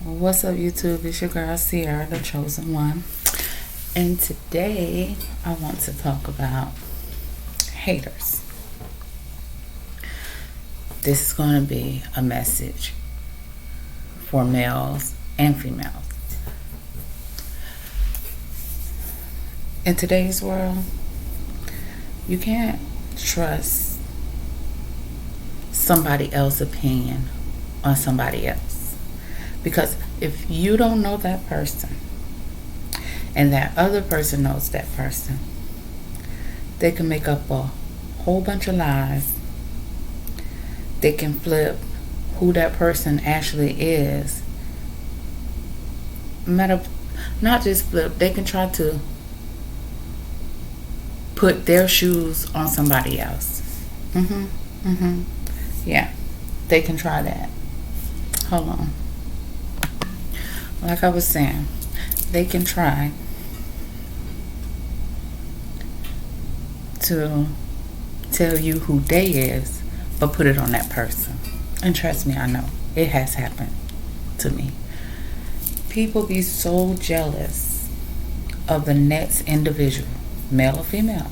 What's up, YouTube? It's your girl Sierra, the chosen one, and today I want to talk about haters. This is going to be a message for males and females. In today's world, you can't trust somebody else's opinion on somebody else, because if you don't know that person and that other person knows that person, they can make up a whole bunch of lies. They can flip who that person actually is. Not just flip, they can try to put their shoes on somebody else. Yeah, they can try that. Hold on. Like I was saying, they can try to tell you who they is, but put it on that person. And trust me, I know it has happened to me. People be so jealous of the next individual, male or female.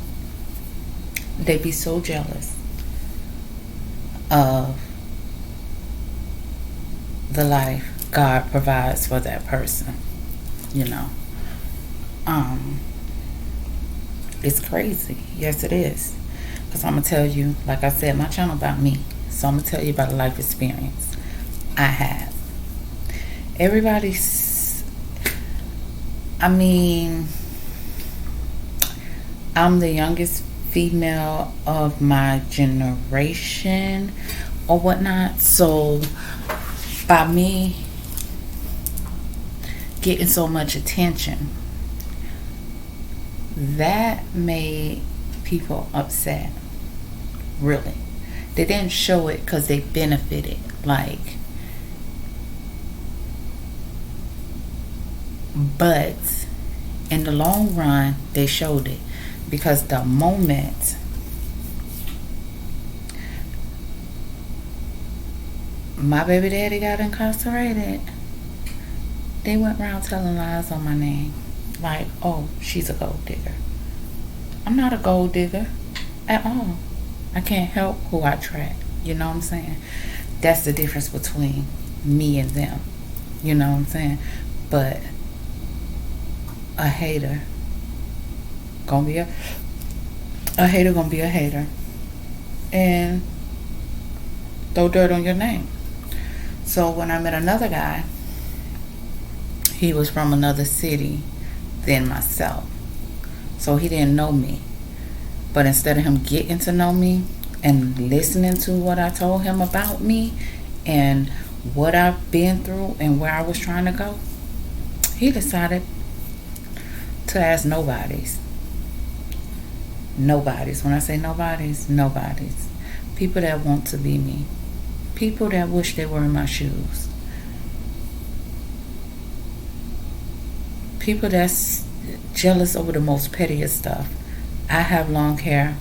They be so jealous of the life God provides for that person. It's crazy. Yes, it is. Because I'm going to tell you, like I said, my channel about me. So I'm going to tell you about a life experience I have. I'm the youngest female of my generation or whatnot. So by me getting so much attention, that made people upset. Really, they didn't show it because they benefited, but in the long run they showed it, because the moment my baby daddy got incarcerated, they went around telling lies on my name. Like, oh, she's a gold digger. I'm not a gold digger at all. I can't help who I attract. You know what I'm saying? That's the difference between me and them. You know what I'm saying? But a hater gonna be a hater and throw dirt on your name. So when I met another guy, he was from another city than myself, so he didn't know me. But instead of him getting to know me and listening to what I told him about me and what I've been through and where I was trying to go, he decided to ask nobodies. When I say nobodies, people that want to be me, people that wish they were in my shoes, people that's jealous over the most pettiest stuff. I have long hair,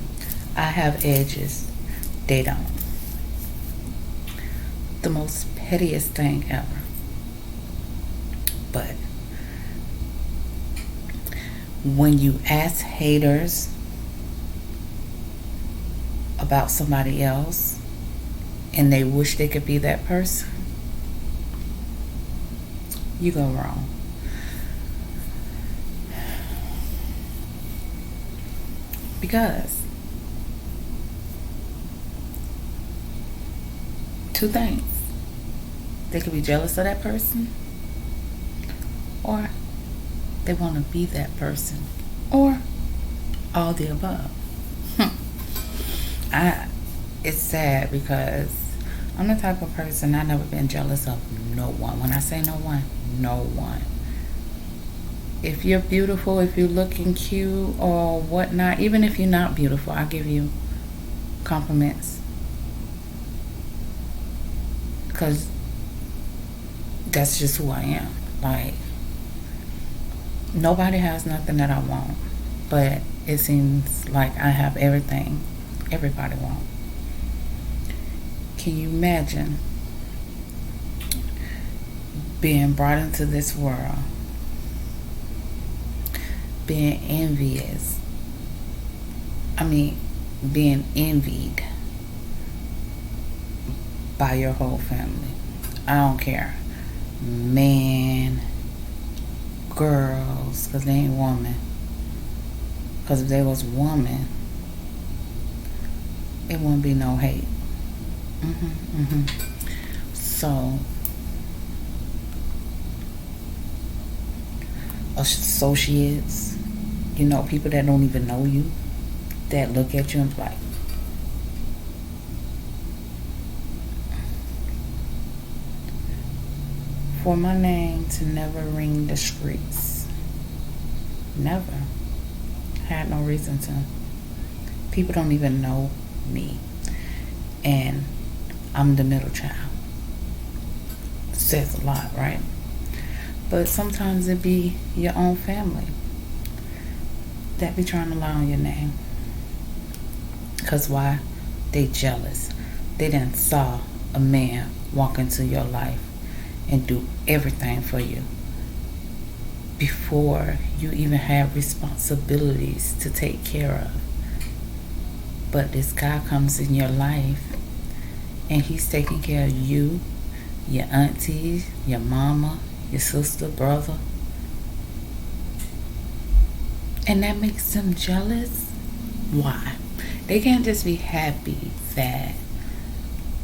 I have edges, they don't. The most pettiest thing ever. But when you ask haters about somebody else and they wish they could be that person, you go wrong. Because two things: they could be jealous of that person, or they want to be that person, or all the above. It's sad, because I'm the type of person, I've never been jealous of no one. When I say no one, no one. If you're beautiful, if you're looking cute or whatnot, even if you're not beautiful, I give you compliments, because that's just who I am. Like, nobody has nothing that I want, but it seems like I have everything everybody wants. Can you imagine being brought into this world, being envious. Being envied by your whole family. I don't care. Man, girls, because they ain't woman. Because if they was woman, it wouldn't be no hate. So, associates, people that don't even know you, that look at you and be like, for my name to never ring the streets. Never. Had no reason to. People don't even know me. And I'm the middle child. Says a lot, right? But sometimes it be your own family that be trying to lie on your name. Because why? They jealous. They done saw a man walk into your life and do everything for you before you even have responsibilities to take care of. But this guy comes in your life and he's taking care of you, your aunties, your mama, your sister, brother. And that makes them jealous. Why? They can't just be happy that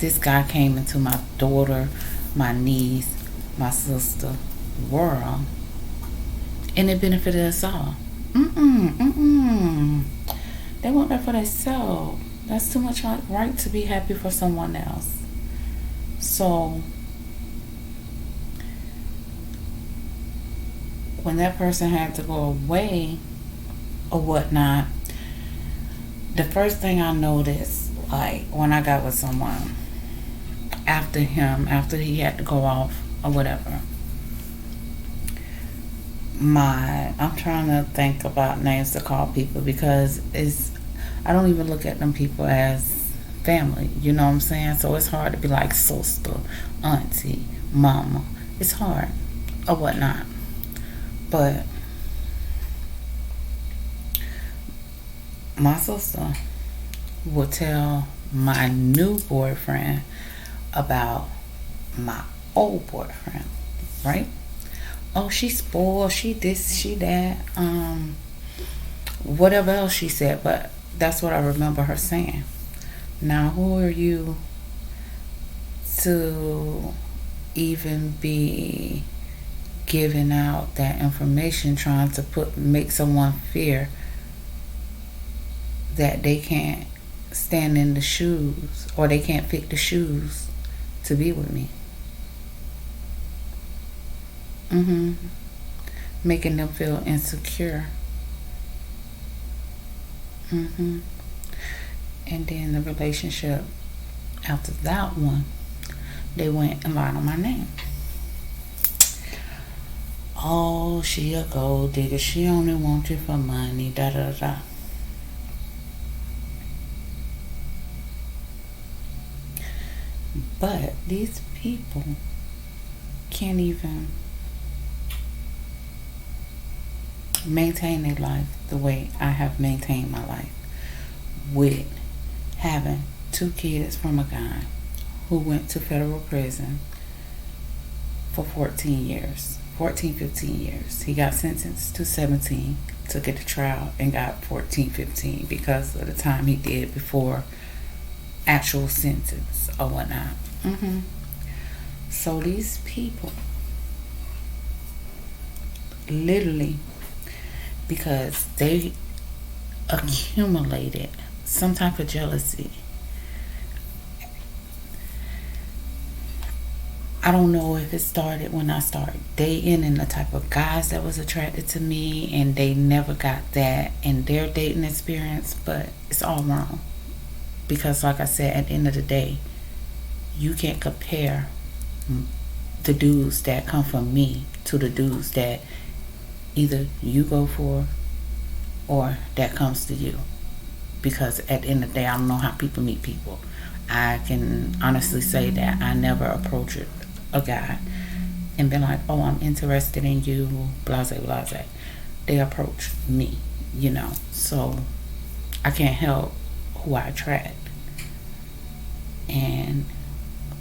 this guy came into my daughter, my niece, my sister world, and it benefited us all. They want that for themselves. That's too much right to be happy for someone else. So when that person had to go away or whatnot, the first thing I noticed, like when I got with someone after he had to go off or whatever, I'm trying to think about names to call people because I don't even look at them people as family, you know what I'm saying? So it's hard to be like sister, auntie, mama. It's hard or whatnot. But my sister would tell my new boyfriend about my old boyfriend, right? Oh, she spoiled, she this, she that, whatever else she said, but that's what I remember her saying. Now, who are you to even be giving out that information, trying to make someone fear that they can't stand in the shoes or they can't fit the shoes to be with me? Making them feel insecure. And then the relationship after that one, they went and lied on my name. Oh, she a gold digger. She only wants you for money. Da da da. But these people can't even maintain their life the way I have maintained my life, with having 2 kids from a guy who went to federal prison for 15 years. He got sentenced to 17, took it to trial, and got 15 because of the time he did before actual sentence or whatnot. So these people, literally, because they accumulated some type of jealousy. I don't know if it started when I started dating and the type of guys that was attracted to me, and they never got that in their dating experience, but it's all wrong. Because like I said, at the end of the day, you can't compare the dudes that come from me to the dudes that either you go for or that comes to you. Because at the end of the day, I don't know how people meet people. I can honestly say that I never approach a guy and been like, oh, I'm interested in you, blase, blase. They approach me, So I can't help who I attract. And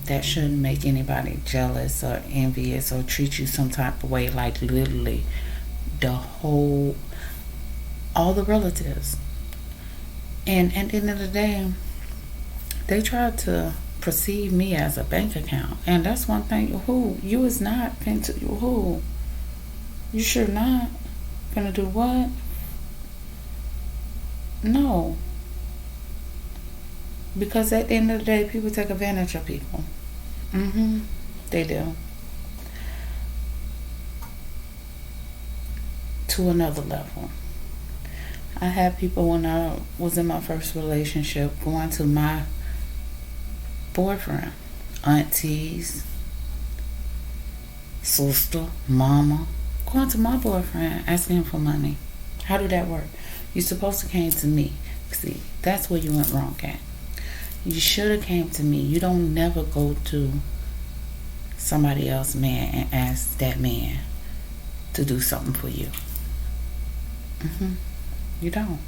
that shouldn't make anybody jealous or envious or treat you some type of way. Like, literally, all the relatives. And at the end of the day, they tried to perceive me as a bank account. And that's one thing. Who? You is not who? You sure not gonna do what? No. Because at the end of the day, people take advantage of people. They do. To another level. I had people when I was in my first relationship going to my boyfriend, aunties, sister, mama, going to my boyfriend asking him for money. How did that work? You're supposed to came to me. See, that's where you went wrong at. You should have came to me. You don't never go to somebody else man and ask that man to do something for you. You don't.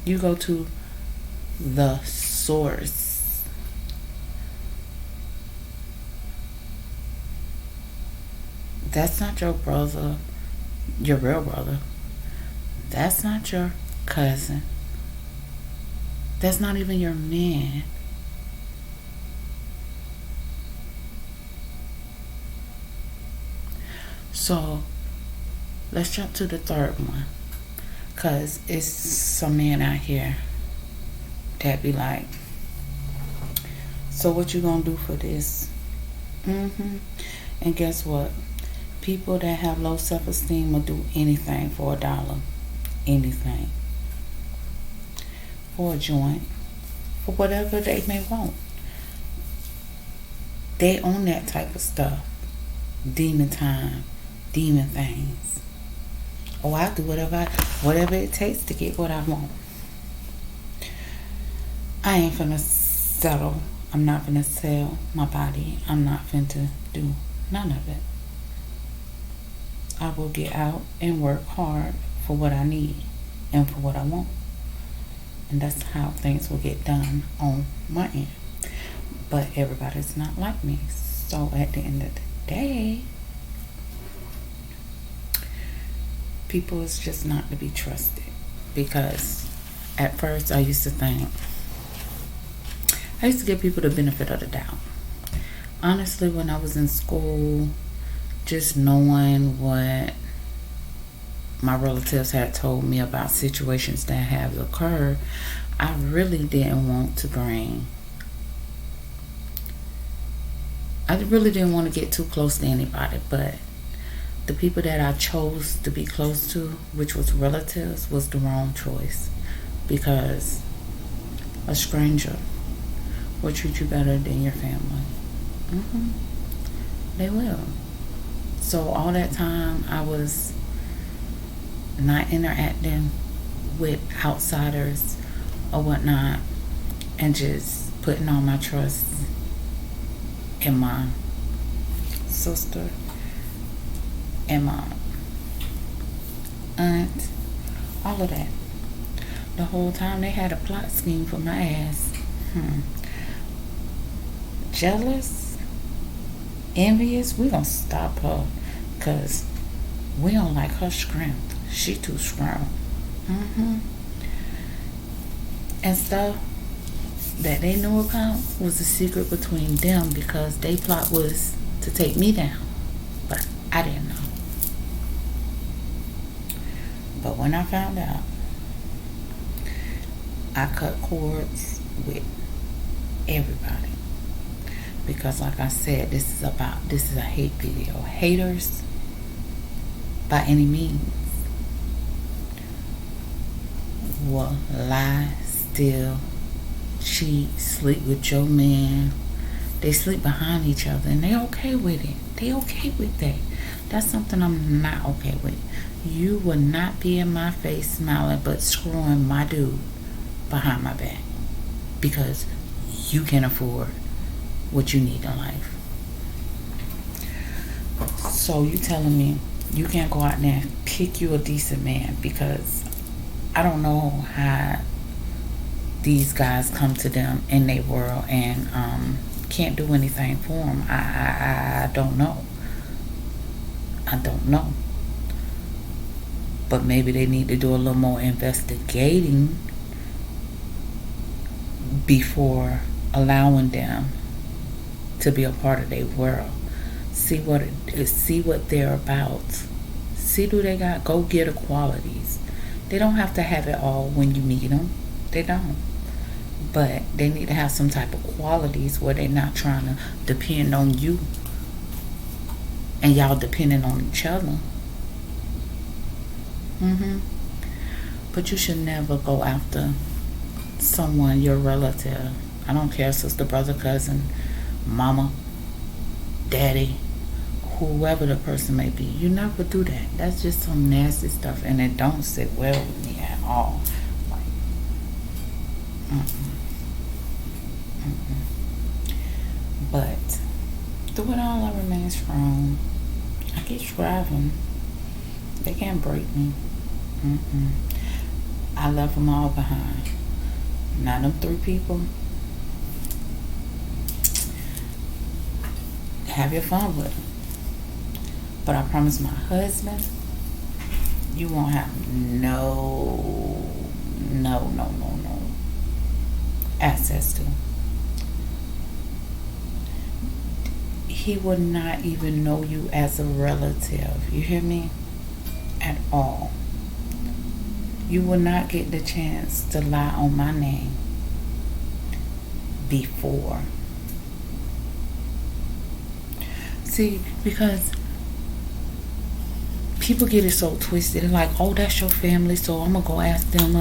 You go to the source. That's not your brother, your real brother. That's not your cousin. That's not even your man. So, let's jump to the third one. Because it's some men out here that be like, so what you gonna do for this? And guess what? People that have low self-esteem will do anything for $1. Anything. For a joint. For whatever they may want. They own that type of stuff. Demon time. Demon things. Oh, I do whatever it takes to get what I want. I ain't finna settle. I'm not finna sell my body. I'm not finna do none of it. I will get out and work hard for what I need and for what I want. And that's how things will get done on my end. But everybody's not like me. So at the end of the day, people is just not to be trusted. Because at first I used to give people the benefit of the doubt. Honestly, when I was in school, just knowing what my relatives had told me about situations that have occurred, I really didn't want to get too close to anybody, but the people that I chose to be close to, which was relatives, was the wrong choice. Because a stranger will treat you better than your family. They will. So all that time I was not interacting with outsiders or whatnot, and just putting all my trust in my sister and my aunt, all of that. The whole time they had a plot scheme for my ass. Jealous, envious, we gonna stop her, cause we don't like her strength. She too strong. And stuff that they knew about was a secret between them, because their plot was to take me down. But I didn't know. But when I found out, I cut cords with everybody. Because like I said, this is a hate video. Haters, by any means, will lie, steal, cheat, sleep with your man. They sleep behind each other, and they okay with it. They okay with that. That's something I'm not okay with. You will not be in my face smiling but screwing my dude behind my back, because you can afford what you need in life. So you telling me you can't go out there and pick you a decent man? Because I don't know how these guys come to them in their world and can't do anything for them. I don't know. I don't know. But maybe they need to do a little more investigating before allowing them to be a part of their world. See what they're about. See, do they got go-getter qualities? They don't have to have it all when you meet them. They don't. But they need to have some type of qualities where they're not trying to depend on you and y'all depending on each other. But you should never go after someone, your relative. I don't care, sister, brother, cousin, mama, daddy, whoever the person may be. You never do that. That's just some nasty stuff, and it don't sit well with me at all. Like, But through it all, I remain strong. I keep striving. They can't break me. I left them all behind. Now them 3 people, have your fun with them. But I promise my husband, you won't have no access to. He would not even know you as a relative. You hear me? At all. You will not get the chance to lie on my name before. See, because people get it so twisted. They're like, oh, that's your family, so I'm going to go ask them,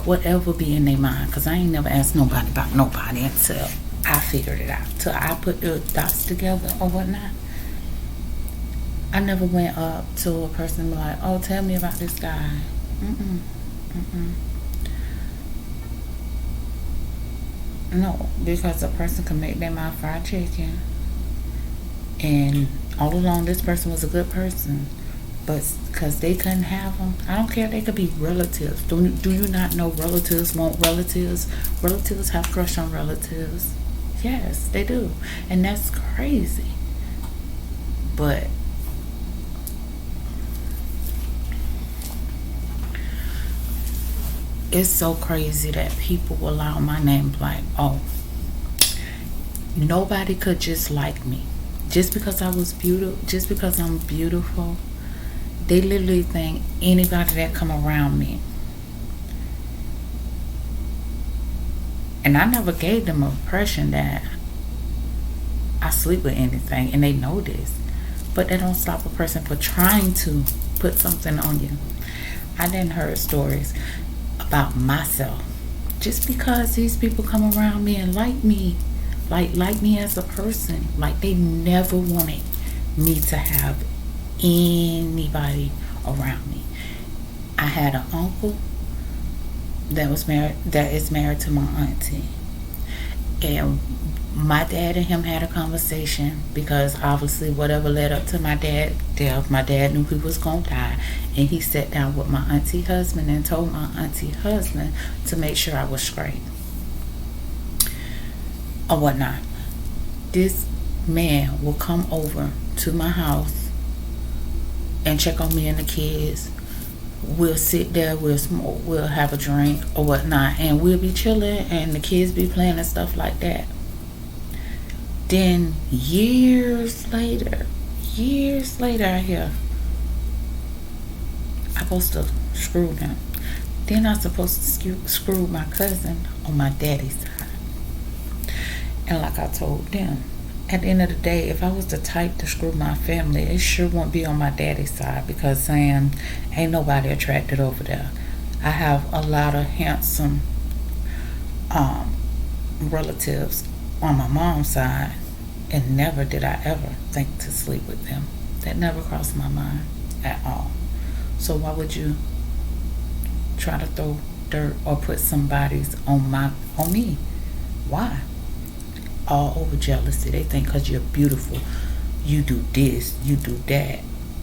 whatever be in their mind. Because I ain't never asked nobody about nobody until I figured it out. Till I put the dots together or whatnot. I never went up to a person and be like, oh, tell me about this guy. No, because a person can make their mouth fried chicken. And all along, this person was a good person. But because they couldn't have them, I don't care. They could be relatives. Do you not know relatives want relatives? Relatives have crush on relatives. Yes, they do. And that's crazy. But it's so crazy that people will allow my name like, oh, nobody could just like me. Just because I was beautiful, just because I'm beautiful, they literally think anybody that come around me. And I never gave them an impression that I sleep with anything, and they know this. But that don't stop a person from trying to put something on you. I didn't heard stories about myself. Just because these people come around me and like me, like me as a person, like they never wanted me to have anybody around me. I had an uncle that is married to my auntie, and my dad and him had a conversation because obviously whatever led up to my dad's death, my dad knew he was gonna die, and he sat down with my auntie husband and told my auntie husband to make sure I was straight or whatnot. This man will come over to my house and check on me and the kids. We'll sit there, we'll smoke, we'll have a drink or whatnot, and we'll be chilling and the kids be playing and stuff like that. Then years later I hear I'm supposed to screw them. Then I'm supposed to screw my cousin on my daddy's side. And like I told them, at the end of the day, if I was the type to screw my family, it sure won't be on my daddy's side, because saying ain't nobody attracted over there. I have a lot of handsome relatives on my mom's side, and never did I ever think to sleep with them. That never crossed my mind at all. So why would you try to throw dirt or put some bodies on me? Why? All over jealousy. They think because you're beautiful, you do this, you do that.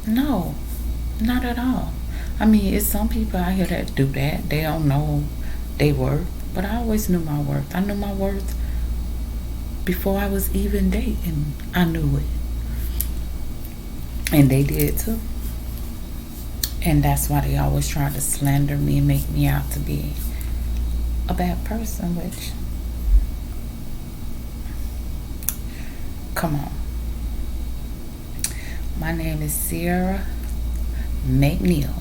No, not at all. I mean, it's some people out here that do that. They don't know their worth. But I always knew my worth. I knew my worth before I was even dating. I knew it. And they did too. And that's why they always try to slander me and make me out to be a bad person, which, come on. My name is Sierra McNeil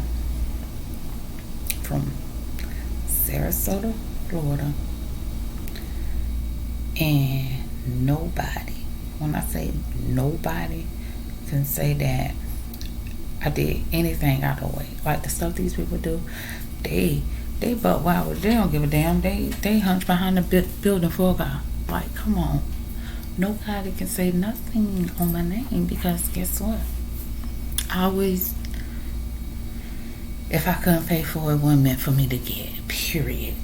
from Sarasota, Florida. And nobody, when I say nobody, can say that I did anything out of the way. Like the stuff these people do, they butt wild. They don't give a damn. They hunch behind the building for a guy. Like, come on. Nobody can say nothing on my name, because guess what? I always, if I couldn't pay for it, it wasn't meant for me to get. Period.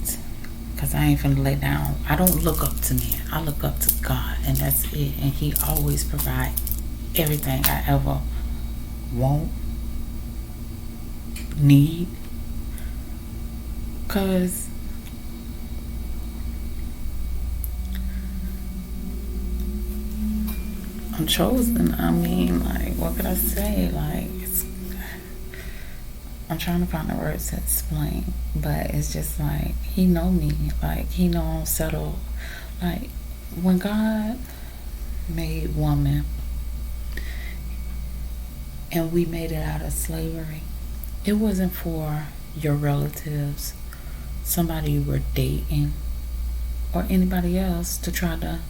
Because I ain't finna lay down. I don't look up to men. I look up to God, and that's it. And He always provides everything I ever want, need. Because I'm chosen. I mean, like, what could I say? Like, I'm trying to find the words to explain, but it's just like, He know me. Like, He know I'm settled. Like, when God made woman and we made it out of slavery, it wasn't for your relatives, somebody you were dating, or anybody else to try to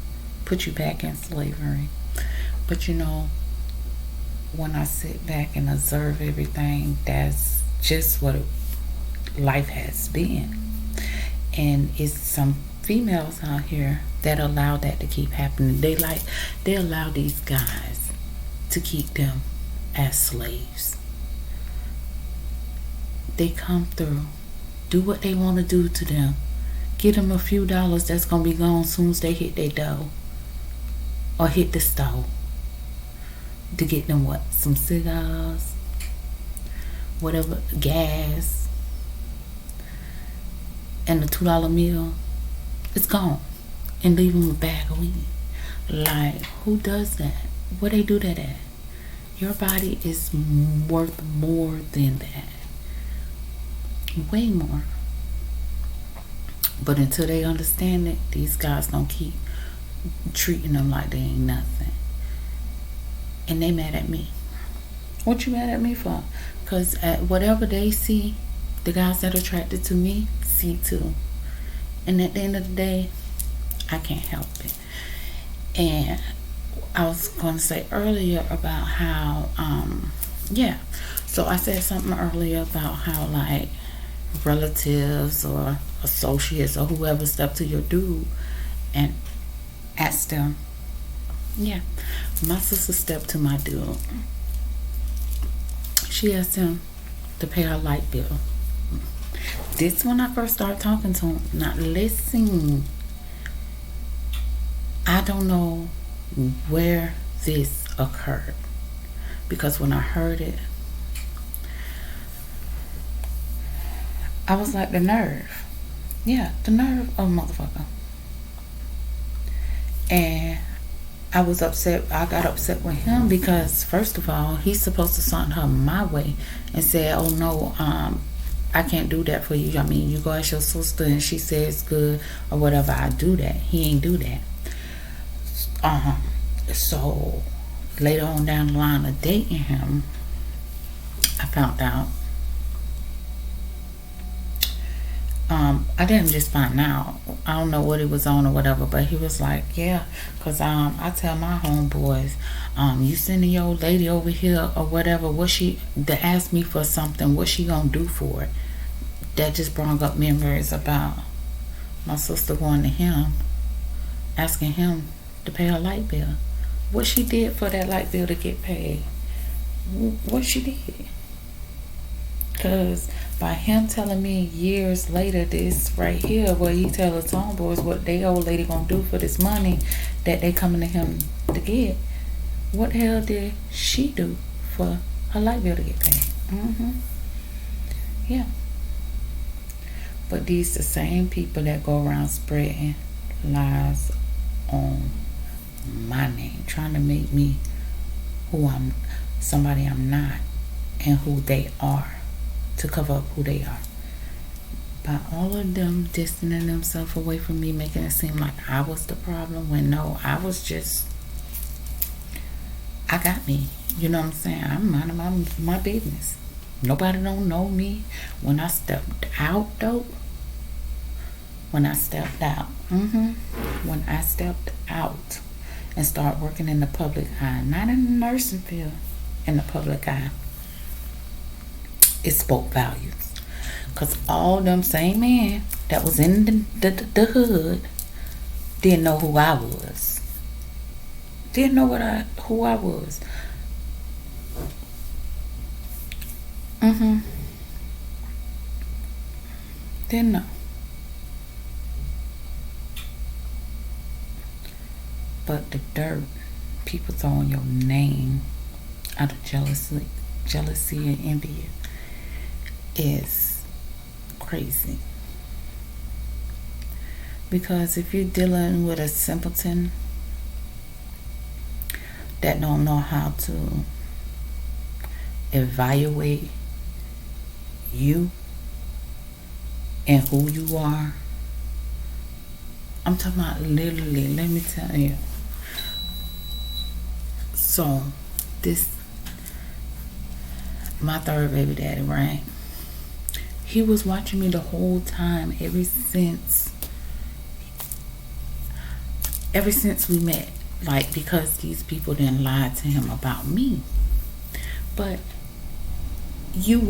put you back in slavery. But you know, when I sit back and observe everything, that's just what life has been. And it's some females out here that allow that to keep happening. They allow these guys to keep them as slaves. They come through, do what they want to do to them, get them a few dollars that's gonna be gone as soon as they hit their dough or hit the stove, to get them what? Some cigars, whatever, gas, and the $2 meal. It's gone, and leave them a bag of weed. Like, who does that? Where they do that at? Your body is worth more than that. Way more. But until they understand it, these guys gonna keep treating them like they ain't nothing. And they mad at me. What you mad at me for? Because at whatever they see, the guys that are attracted to me see too. And at the end of the day, I can't help it. And I was going to say earlier about how, so I said something earlier about how, like, relatives or associates or whoever step to your dude and ask them. Yeah, my sister stepped to my dude. She asked him to pay her light bill. This when I first started talking to him. Now listen, I don't know where this occurred, because when I heard it, I was like, the nerve. Yeah, the nerve of a motherfucker. And I was upset. I got upset with him because, first of all, he's supposed to send her my way and say, oh no, I can't do that for you. I mean, you go ask your sister and she says good or whatever, I do that. He ain't do that. So later on down the line of dating him, I found out. I didn't just find out. I don't know what he was on or whatever, but he was like, yeah, because I tell my homeboys, you sending your old lady over here or whatever, to ask me for something, what she gonna do for it? That just brought up memories about my sister going to him, asking him to pay her light bill. What she did for that light bill to get paid? What she did? Because by him telling me years later this right here, where he tell his homeboys what they old lady gonna do for this money that they coming to him to get, What the hell did she do for her light bill to get paid? Yeah. But these the same people that go around spreading lies on my name, trying to make me somebody I'm not, and who they are, to cover up who they are. By all of them distancing themselves away from me, making it seem like I was the problem, when no, I got me. You know what I'm saying? I'm minding my business. Nobody don't know me. When I stepped out, though, when I stepped out and start working in the public eye, not in the nursing field, in the public eye, it spoke volumes. Because all them same men that was in the hood didn't know who I was. Didn't know who I was. Didn't know. But the dirt people throwing your name out of jealousy and envy is crazy. Because if you're dealing with a simpleton that don't know how to evaluate you and who you are, I'm talking about literally, let me tell you. So, my third baby daddy, right? He was watching me the whole time, ever since we met. Like, because these people didn't lie to him about me. But you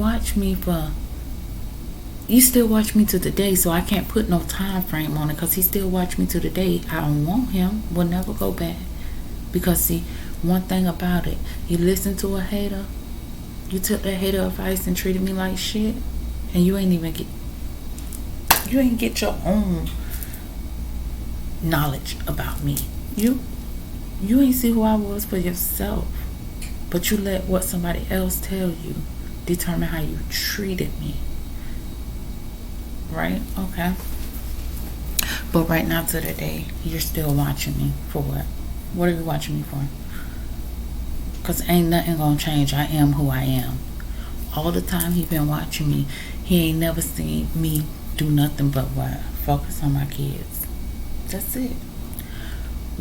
still watch me to the day, so I can't put no time frame on it, because he still watch me to the day. I don't want him. We'll never go back. Because see, one thing about it, you listen to a hater, you took that hater advice and treated me like shit, and you ain't get your own knowledge about me. You ain't see who I was for yourself, but you let what somebody else tell you determine how you treated me. Right? Okay. But right now to the day, you're still watching me for what? What are you watching me for? Because ain't nothing gonna change. I am who I am. All the time he been watching me, he ain't never seen me do nothing but what? Focus on my kids. That's it.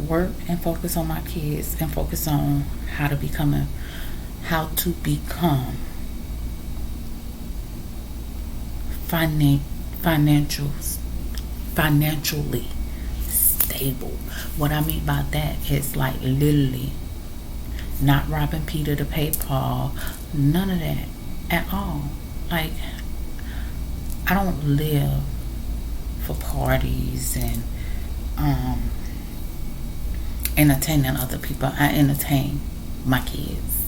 Work and focus on my kids, and focus on how to become financially stable. What I mean by that is like literally not robbing Peter to pay Paul. None of that at all. Like, I don't live for parties and entertaining other people. I entertain my kids,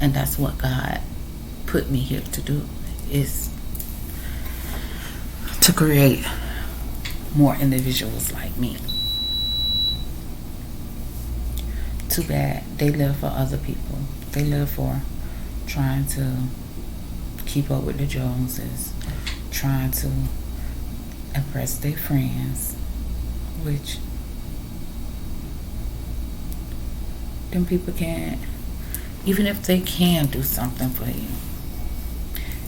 and that's what God put me here to do, is to create more individuals like me. Too bad they live for other people. They live for trying to keep up with the Joneses, trying to impress their friends, which them people can't. Even if they can do something for you,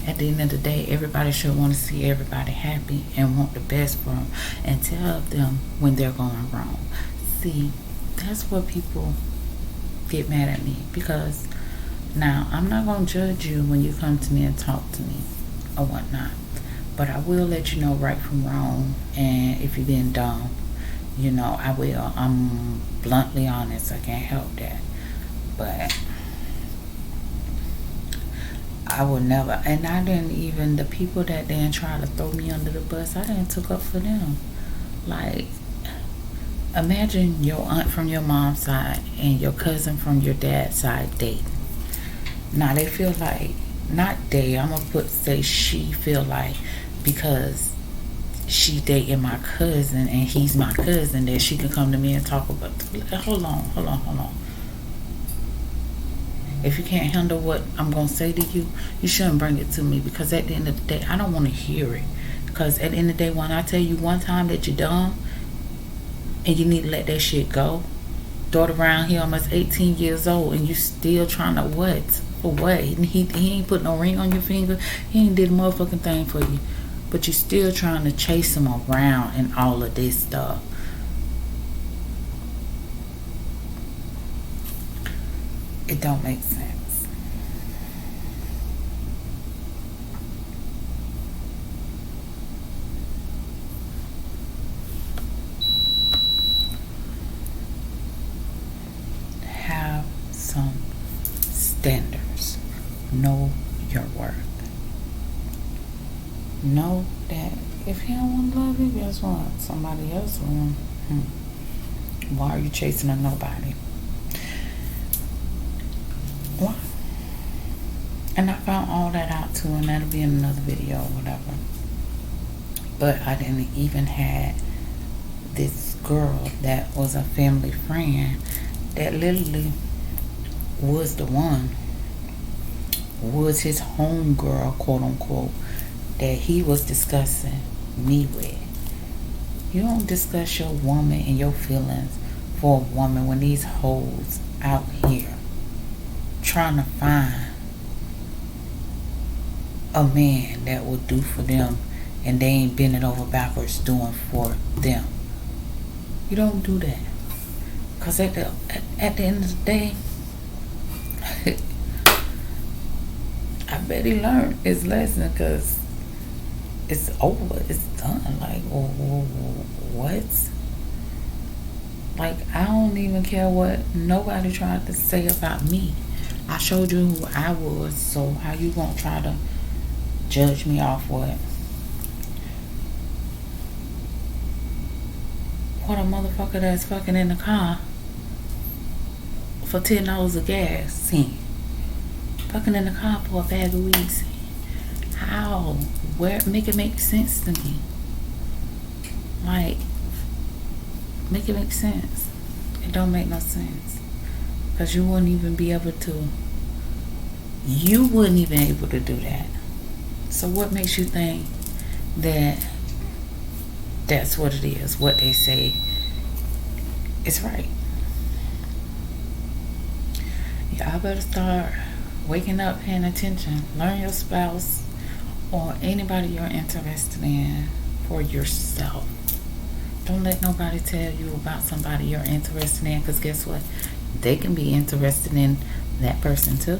at the end of the day, everybody should want to see everybody happy and want the best for them, and tell them when they're going wrong. See, that's what people get mad at me, because now I'm not going to judge you when you come to me and talk to me or whatnot, but I will let you know right from wrong. And if you've been dumb, I will. I'm bluntly honest. I can't help that. But I would never, and I didn't even, the people that then try to throw me under the bus, I didn't took up for them. Like, imagine your aunt from your mom's side and your cousin from your dad's side dating. Now they feel like, not they, I'm gonna say she feel like, because she dating my cousin and he's my cousin, that she can come to me and talk about, hold on. If you can't handle what I'm going to say to you, you shouldn't bring it to me, because at the end of the day, I don't want to hear it. Because at the end of the day, when I tell you one time that you're dumb and you need to let that shit go, daughter around here almost 18 years old, and you still trying to what? For what? He ain't put no ring on your finger. He ain't did a motherfucking thing for you. But you still trying to chase him around and all of this stuff. It don't make sense. Have some standards. Know your worth. Know that if he don't want to love you, guess what? Somebody else will. Why are you chasing a nobody? Why? And I found all that out too, and that'll be in another video or whatever. But I didn't even have this girl that was a family friend that literally was the one, was his home girl, quote unquote, that he was discussing me with. You don't discuss your woman and your feelings for a woman when these hoes out here trying to find a man that will do for them, and they ain't bending over backwards doing for them. You don't do that. Because at the end of the day, I bet he learned his lesson, because it's over. It's done. Like, what? Like, I don't even care what nobody tried to say about me. I showed you who I was, so how you gonna try to judge me off what a motherfucker that's fucking in the car for $10 of gas, see? Fucking in the car for a bag of weed, see? How? Where? Make it make sense to me. Like, make it make sense. It don't make no sense. Because you wouldn't even be able to. You wouldn't even able to do that. So what makes you think that that's what it is? What they say is right? Y'all better start waking up, paying attention. Learn your spouse or anybody you're interested in for yourself. Don't let nobody tell you about somebody you're interested in, because guess what? They can be interested in that person too.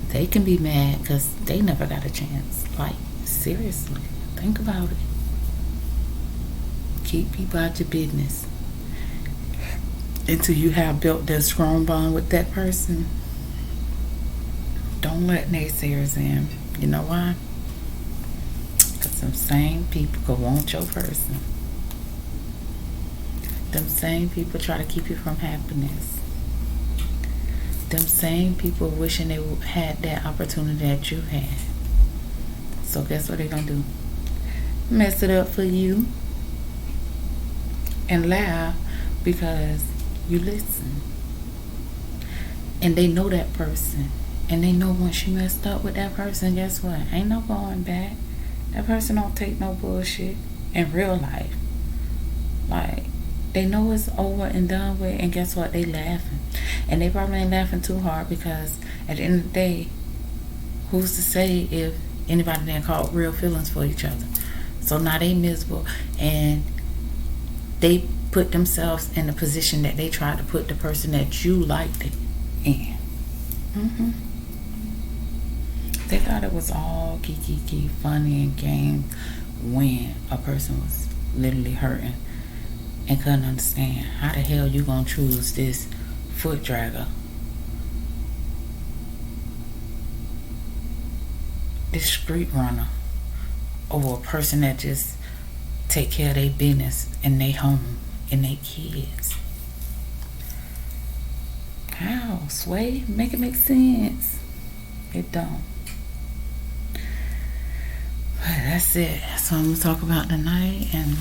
They can be mad because they never got a chance. Like, seriously, think about it. Keep people out your business until you have built that strong bond with that person. Don't let naysayers in. You know why? Because them same people go want your person. Them same people try to keep you from happiness. Them same people wishing they had that opportunity that you had. So guess what they're gonna do? Mess it up for you and laugh because you listen. And they know that person. And they know once you messed up with that person, guess what? Ain't no going back. That person don't take no bullshit in real life. Like, they know it's over and done with, and guess what? They laughing. And they probably ain't laughing too hard, because at the end of the day, who's to say if anybody didn't call real feelings for each other? So now they miserable, and they put themselves in the position that they tried to put the person that you liked in. They thought it was all kiki, funny and games, when a person was literally hurting and couldn't understand how the hell you gonna choose this foot dragger, this street runner, over a person that just take care of their business and they home and they kids. How? Sway? Make it make sense. It don't. But that's it. That's what I'm going to talk about tonight. And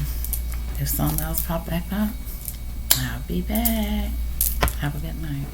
if something else pop back up, I'll be back. Have a good night.